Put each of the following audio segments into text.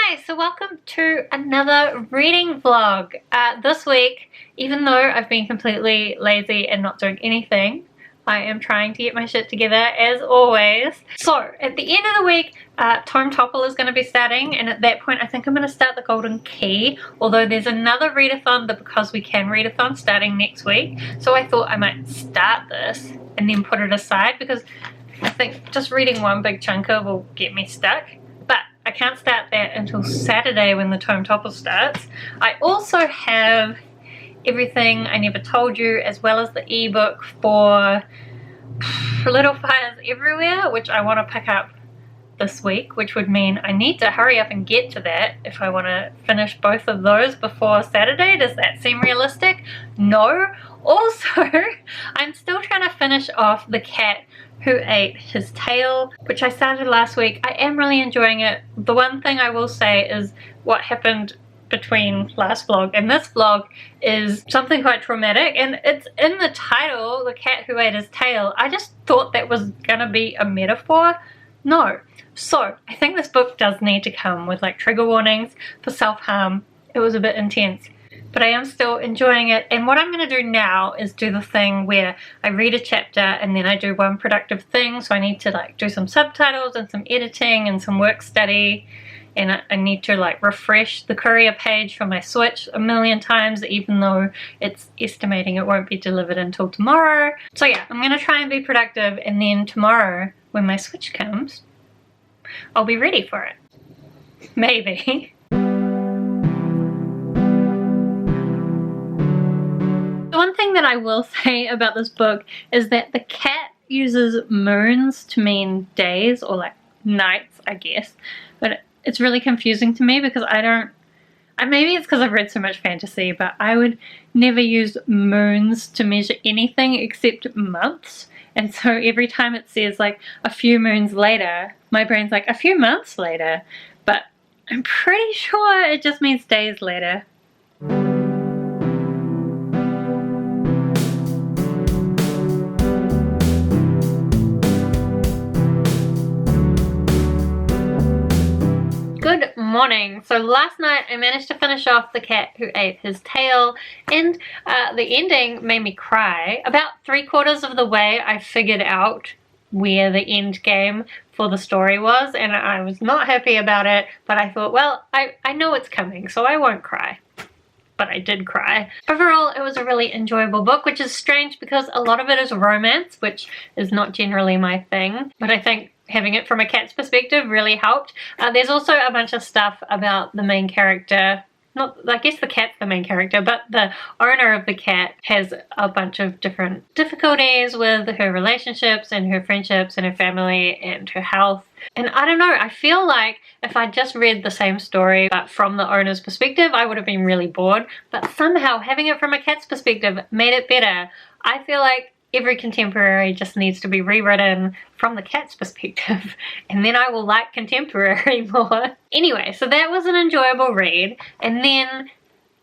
Hi, so welcome to another reading vlog. This week, even though I've been completely lazy and not doing anything, I am trying to get my shit together as always. So, at the end of the week, Tome Topple is going to be starting, and at that point I think I'm going to start the Golden Key, although there's another readathon, the Because We Can readathon starting next week, so I thought I might start this and then put it aside because I think just reading one big chunker will get me stuck. But I can't start that until Saturday when the Tome Topple starts. I also have Everything I Never Told You, as well as the ebook for Little Fires Everywhere, which I want to pick up this week, which would mean I need to hurry up and get to that if I want to finish both of those before Saturday. Does that seem realistic? No. Also, I'm still trying to finish off The Cat Who Ate His Tail, which I started last week. I am really enjoying it. The one thing I will say is what happened between last vlog and this vlog is something quite traumatic, and it's in the title, The Cat Who Ate His Tail. I just thought that was gonna be a metaphor. No. So I think this book does need to come with like trigger warnings for self-harm. It was a bit intense, but I am still enjoying it. And what I'm going to do now is do the thing where I read a chapter and then I do one productive thing. So I need to like do some subtitles and some editing and some work study, and I need to like refresh the courier page for my Switch a million times, even though it's estimating it won't be delivered until tomorrow. So yeah, I'm going to try and be productive, and then tomorrow when my Switch comes, I'll be ready for it. Maybe. One thing that I will say about this book is that the cat uses moons to mean days, or like nights, I guess. But it's really confusing to me because maybe it's because I've read so much fantasy, but I would never use moons to measure anything except months. And so every time it says like a few moons later, my brain's like a few months later, but I'm pretty sure it just means days later. Good morning. So last night I managed to finish off The Cat Who Ate His Tail, and the ending made me cry. About 3/4 of the way I figured out where the end game for the story was, and I was not happy about it, but I thought, well, I know it's coming, so I won't cry. But I did cry. Overall, it was a really enjoyable book, which is strange because a lot of it is romance, which is not generally my thing, but I think having it from a cat's perspective really helped. There's also a bunch of stuff about the main character. I guess the cat's the main character, but the owner of the cat has a bunch of different difficulties with her relationships and her friendships and her family and her health. And I don't know, I feel like if I just read the same story but from the owner's perspective, I would have been really bored. But somehow having it from a cat's perspective made it better. I feel like every contemporary just needs to be rewritten from the cat's perspective, and then I will like contemporary more. Anyway, so that was an enjoyable read. And then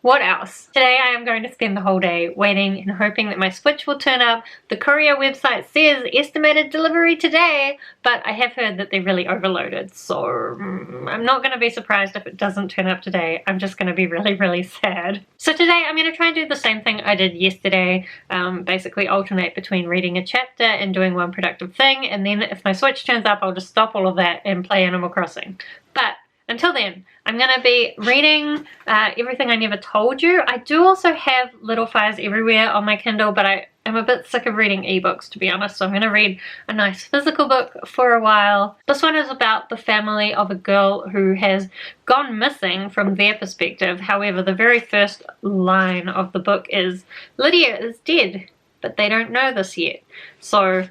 what else? Today I am going to spend the whole day waiting and hoping that my Switch will turn up. The courier website says estimated delivery today, but I have heard that they're really overloaded, so I'm not going to be surprised if it doesn't turn up today. I'm just going to be really, really sad. So today I'm going to try and do the same thing I did yesterday, basically alternate between reading a chapter and doing one productive thing, and then if my Switch turns up, I'll just stop all of that and play Animal Crossing. But until then, I'm going to be reading Everything I Never Told You. I do also have Little Fires Everywhere on my Kindle, but I'm a bit sick of reading ebooks, to be honest, so I'm going to read a nice physical book for a while. This one is about the family of a girl who has gone missing from their perspective. However, the very first line of the book is, Lydia is dead, but they don't know this yet. So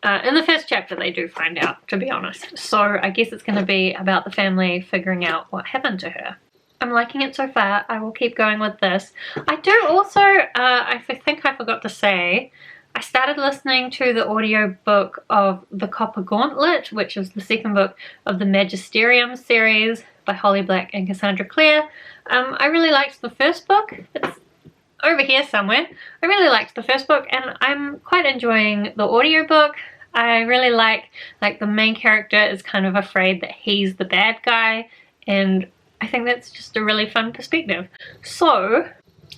in the first chapter they do find out, to be honest. So I guess it's going to be about the family figuring out what happened to her. I'm liking it so far. I will keep going with this. I do also, I think I forgot to say, I started listening to the audiobook of The Gauntlet, which is the second book of the Magistarium series by Holly Black and Cassandra Clare. I really liked the first book. It's over here somewhere. I really liked the first book, and I'm quite enjoying the audiobook. I really like the main character is kind of afraid that he's the bad guy, and I think that's just a really fun perspective. So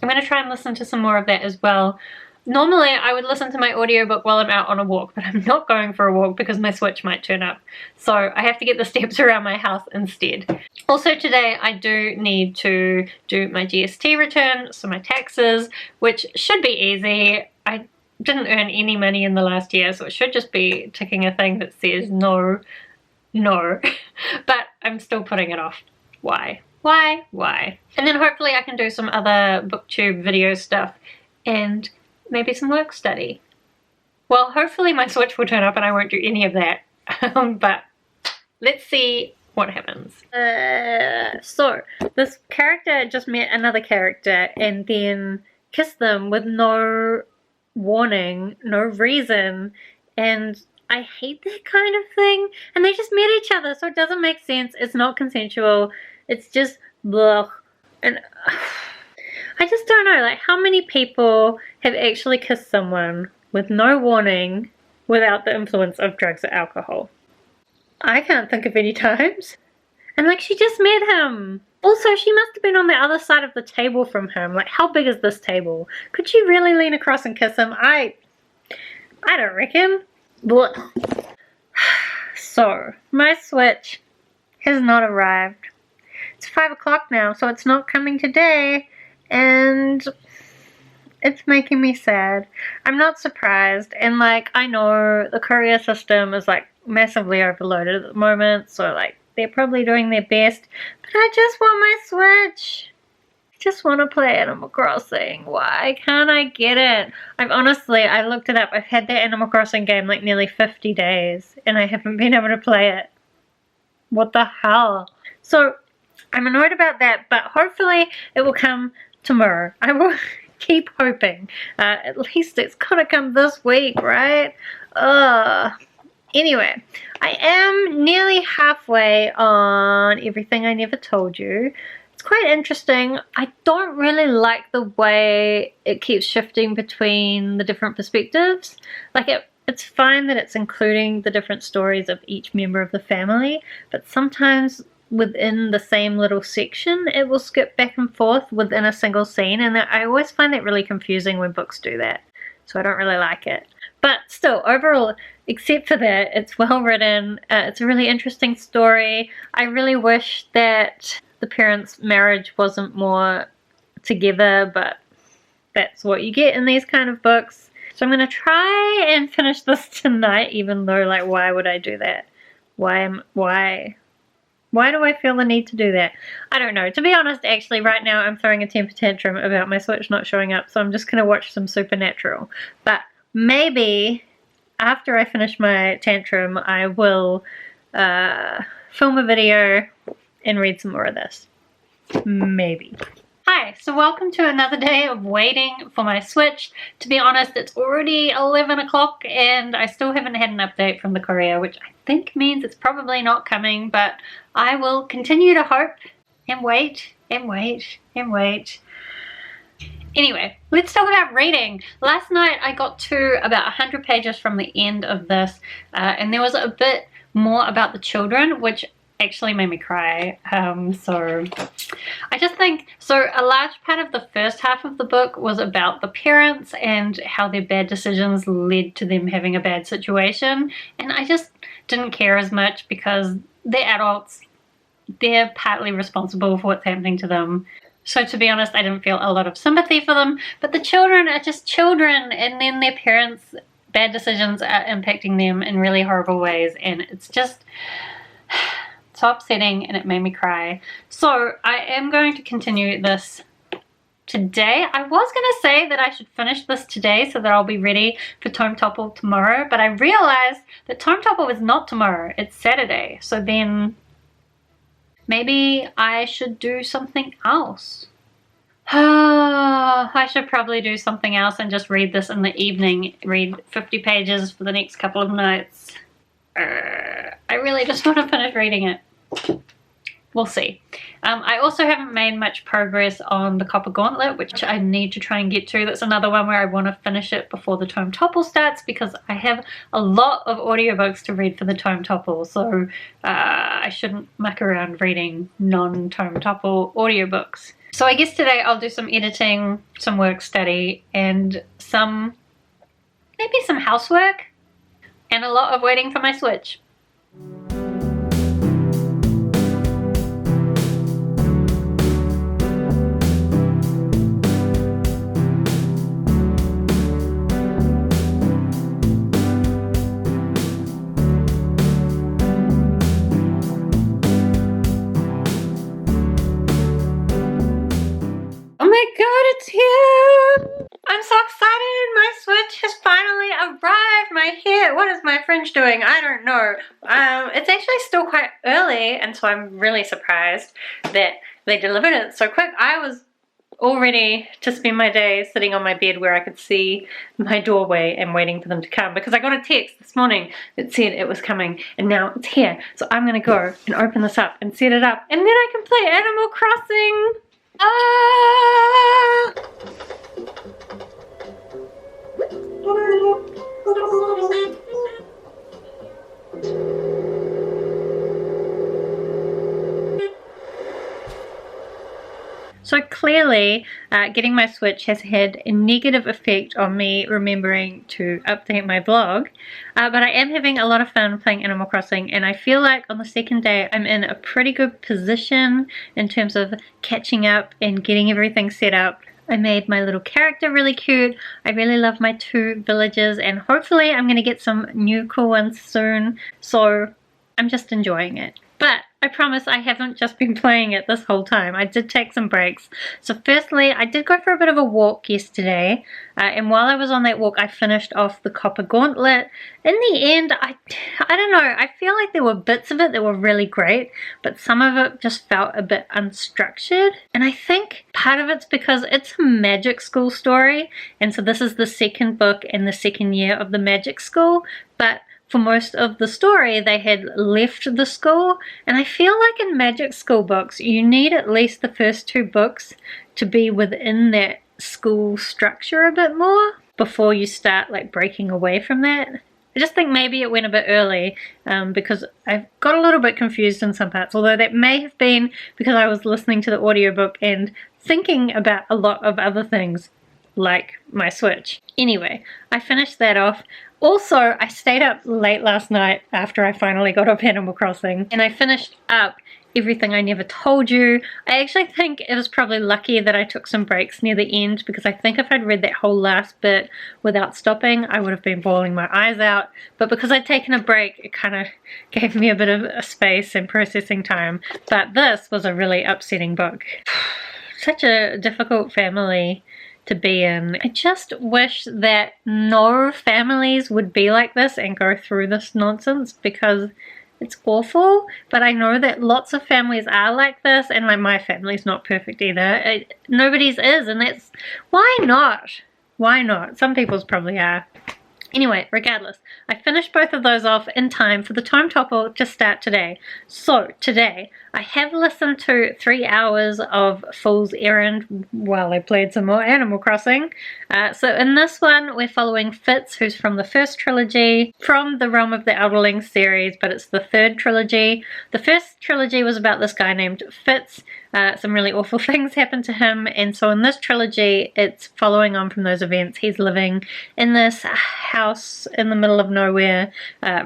I'm going to try and listen to some more of that as well. Normally I would listen to my audiobook while I'm out on a walk, but I'm not going for a walk because my Switch might turn up. So I have to get the steps around my house instead. Also today I do need to do my GST return, so my taxes, which should be easy. I didn't earn any money in the last year, so it should just be ticking a thing that says no, no. But I'm still putting it off. Why? Why? And then hopefully I can do some other booktube video stuff and maybe some work study. Well, hopefully my Switch will turn up and I won't do any of that. But let's see what happens. So this character just met another character and then kissed them with no warning, no reason, and I hate that kind of thing. And they just met each other, so it doesn't make sense. It's not consensual. It's just blech. And I just don't know, like, how many people have actually kissed someone with no warning without the influence of drugs or alcohol? I can't think of any times. And like, she just met him. Also, she must have been on the other side of the table from him. Like, how big is this table? Could she really lean across and kiss him? I don't reckon. Blech. So, my Switch has not arrived. It's 5 o'clock now, so it's not coming today, and it's making me sad. I'm not surprised, and like, I know the courier system is like massively overloaded at the moment, so like, they're probably doing their best, but I just want my Switch. I just want to play Animal Crossing. Why can't I get it? I looked it up, I've had that Animal Crossing game like nearly 50 days, and I haven't been able to play it. What the hell? So, I'm annoyed about that, but hopefully it will come tomorrow. I will keep hoping. At least it's gotta come this week, right? Anyway, I am nearly halfway on Everything I Never Told You. It's quite interesting. I don't really like the way it keeps shifting between the different perspectives. Like, it's fine that it's including the different stories of each member of the family, but sometimes within the same little section it will skip back and forth within a single scene, and I always find that really confusing when books do that, so I don't really like it. But still, overall, except for that, it's well written. It's a really interesting story. I really wish that the parents' marriage wasn't more together, but that's what you get in these kind of books. So I'm going to try and finish this tonight, even though, like, why would I do that? Why do I feel the need to do that? I don't know. To be honest, actually, right now I'm throwing a temper tantrum about my Switch not showing up, so I'm just going to watch some Supernatural. But maybe after I finish my tantrum, I will film a video and read some more of this. Maybe. Hi, so welcome to another day of waiting for my Switch. To be honest, it's already 11 o'clock and I still haven't had an update from the courier, which I think means it's probably not coming, but I will continue to hope and wait and wait and wait. Anyway, let's talk about reading. Last night I got to about 100 pages from the end of this, and there was a bit more about the children, which actually made me cry. So I just think, so a large part of the first half of the book was about the parents and how their bad decisions led to them having a bad situation, and I just didn't care as much because they're adults. They're partly responsible for what's happening to them. So to be honest, I didn't feel a lot of sympathy for them, but the children are just children, and then their parents' bad decisions are impacting them in really horrible ways, and it's just so upsetting, and it made me cry. So I am going to continue this today. I was going to say that I should finish this today so that I'll be ready for Tome Topple tomorrow, but I realized that Tome Topple is not tomorrow, it's Saturday. So then maybe I should do something else. I should probably do something else and just read this in the evening, read 50 pages for the next couple of nights. I really just want to finish reading it. we'll see. I also haven't made much progress on the Copper Gauntlet, which I need to try and get to. That's another one where I want to finish it before the tome topple starts, because I have a lot of audiobooks to read for the tome topple, so I shouldn't muck around reading non-tome topple audiobooks. So I guess today I'll do some editing, some work study, and maybe some housework, and a lot of waiting for my Switch. Oh my god, it's here! I'm so excited! My Switch has finally arrived! My hair, what is my fringe doing? I don't know. It's actually still quite early, and so I'm really surprised that they delivered it so quick. I was all ready to spend my day sitting on my bed where I could see my doorway and waiting for them to come, because I got a text this morning that said it was coming, and now it's here. So I'm gonna go and open this up and set it up, and then I can play Animal Crossing! Ah! So clearly, getting my Switch has had a negative effect on me remembering to update my blog, but I am having a lot of fun playing Animal Crossing, and I feel like on the second day I'm in a pretty good position in terms of catching up and getting everything set up. I made my little character really cute. I really love my 2 villages, and hopefully I'm going to get some new cool ones soon, so I'm just enjoying it. But I promise I haven't just been playing it this whole time. I did take some breaks. So firstly, I did go for a bit of a walk yesterday, and while I was on that walk I finished off the Copper Gauntlet. In the end, I don't know, I feel like there were bits of it that were really great, but some of it just felt a bit unstructured. And I think part of it's because it's a magic school story, and so this is the second book in the second year of the magic school, but for most of the story they had left the school, and I feel like in magic school books you need at least the first 2 books to be within that school structure a bit more before you start like breaking away from that. I just think maybe it went a bit early, because I got a little bit confused in some parts, although that may have been because I was listening to the audiobook and thinking about a lot of other things like my Switch. Anyway, I finished that off. Also, I stayed up late last night after I finally got off Animal Crossing, and I finished up Everything I Never Told You. I actually think it was probably lucky that I took some breaks near the end, because I think if I'd read that whole last bit without stopping, I would have been bawling my eyes out. But because I'd taken a break, it kind of gave me a bit of a space and processing time. But this was a really upsetting book. Such a difficult family to be in. I just wish that no families would be like this and go through this nonsense, because it's awful. But I know that lots of families are like this, and like my family's not perfect either. Nobody's is, and that's why not? Why not? Some people's probably are. Anyway, regardless, I finished both of those off in time for the tome topple to start today. So today I have listened to 3 hours of Fool's Errand while I played some more Animal Crossing. So in this one we're following Fitz, who's from the first trilogy, from the Realm of the Elderlings series, but it's the 3rd trilogy. The first trilogy was about this guy named Fitz. Some really awful things happened to him, and so in this trilogy it's following on from those events. He's living in this house in the middle of nowhere,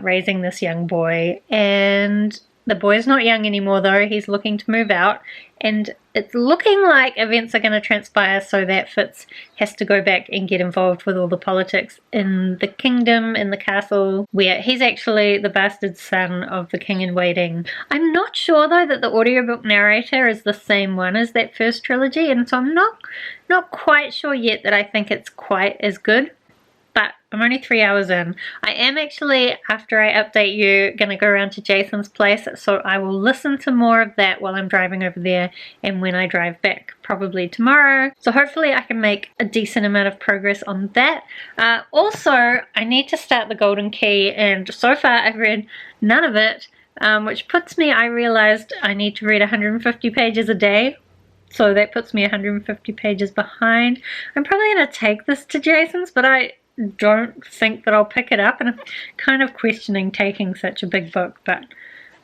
raising this young boy, and the boy's not young anymore though. He's looking to move out, and it's looking like events are going to transpire so that Fitz has to go back and get involved with all the politics in the kingdom, in the castle, where he's actually the bastard son of the king in waiting. I'm not sure though that the audiobook narrator is the same one as that first trilogy, and so I'm not quite sure yet that I think it's quite as good. But I'm only 3 hours in. I am actually, after I update you, going to go around to Jason's place, so I will listen to more of that while I'm driving over there and when I drive back, probably tomorrow. So hopefully I can make a decent amount of progress on that. Also, I need to start the Golden Key, and so far I've read none of it, which puts me, I realized I need to read 150 pages a day. So that puts me 150 pages behind. I'm probably going to take this to Jason's, but I don't think that I'll pick it up, and I'm kind of questioning taking such a big book, but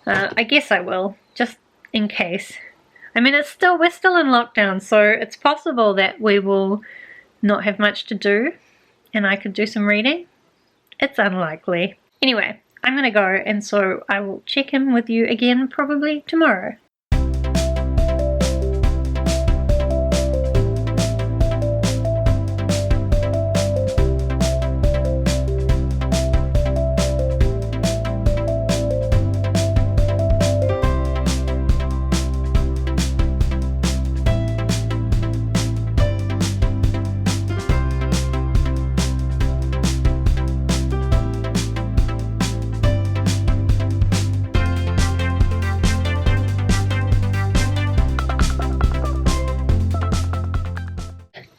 I guess I will, just in case. I mean, we're still in lockdown, so it's possible that we will not have much to do and I could do some reading. It's unlikely. Anyway, I'm gonna go, and so I will check in with you again probably tomorrow.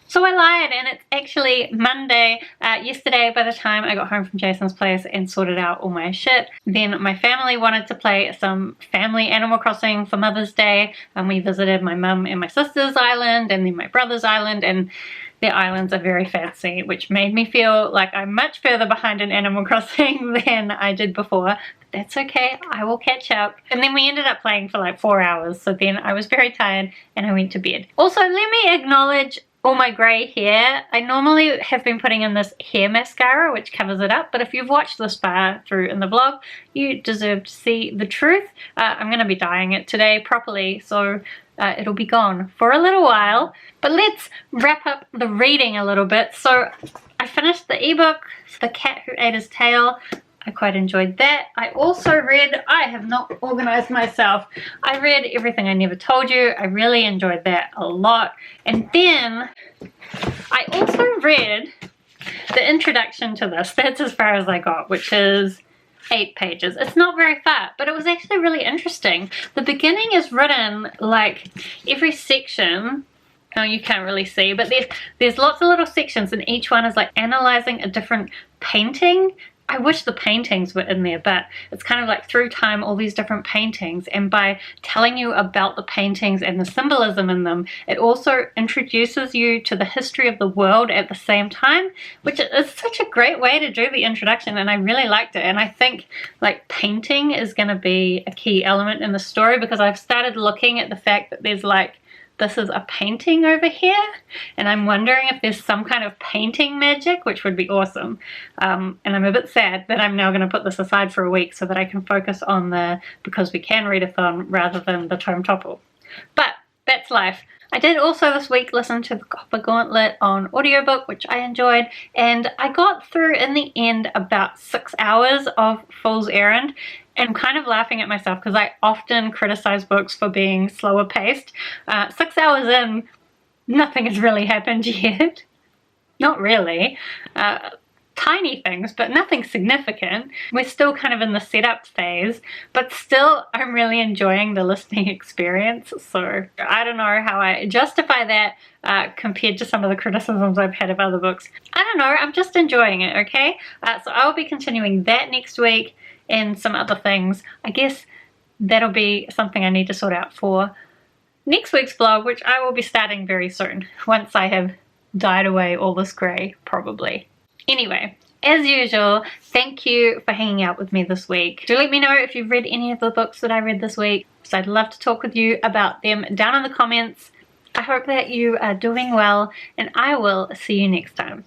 So I lied, and it's actually Monday. Yesterday, by the time I got home from Jason's place and sorted out all my shit, then my family wanted to play some family Animal Crossing for Mother's Day, and we visited my mum and my sister's island and then my brother's island, and their islands are very fancy, which made me feel like I'm much further behind in Animal Crossing than I did before. That's okay, I will catch up. And then we ended up playing for like 4 hours, so then I was very tired and I went to bed. Also, let me acknowledge all my grey hair. I normally have been putting in this hair mascara which covers it up, but if you've watched this far through in the vlog, you deserve to see the truth. I'm going to be dyeing it today properly, so it'll be gone for a little while. But let's wrap up the reading a little bit. So I finished the ebook, The Cat Who Ate His Tail. I quite enjoyed that. I also read, I have not organized myself, I read Everything I Never Told You. I really enjoyed that a lot. And then I also read the introduction to this. That's as far as I got, which is 8 pages. It's not very far, but it was actually really interesting. The beginning is written like every section. No, you can't really see, but there's lots of little sections, and each one is like analyzing a different painting. I wish the paintings were in there, but it's kind of like through time, all these different paintings, and by telling you about the paintings and the symbolism in them, it also introduces you to the history of the world at the same time, which is such a great way to do the introduction, and I really liked it. And I think like painting is going to be a key element in the story, because I've started looking at the fact that there's like, this is a painting over here, and I'm wondering if there's some kind of painting magic, which would be awesome. And I'm a bit sad that I'm now going to put this aside for a week so that I can focus on the Because We Can readathon rather than the tome topple. But that's life. I did also this week listen to the Gauntlet on audiobook, which I enjoyed, and I got through in the end about 6 hours of Fool's Errand. And I'm kind of laughing at myself because I often criticize books for being slower paced. 6 hours in, nothing has really happened yet. Not really. Tiny things, but nothing significant. We're still kind of in the setup phase, but still I'm really enjoying the listening experience. So I don't know how I justify that compared to some of the criticisms I've had of other books. I don't know, I'm just enjoying it, okay? So I will be continuing that next week, and some other things. I guess that'll be something I need to sort out for next week's vlog, which I will be starting very soon, once I have dyed away all this grey, probably. Anyway, as usual, thank you for hanging out with me this week. Do let me know if you've read any of the books that I read this week, because I'd love to talk with you about them down in the comments. I hope that you are doing well, and I will see you next time.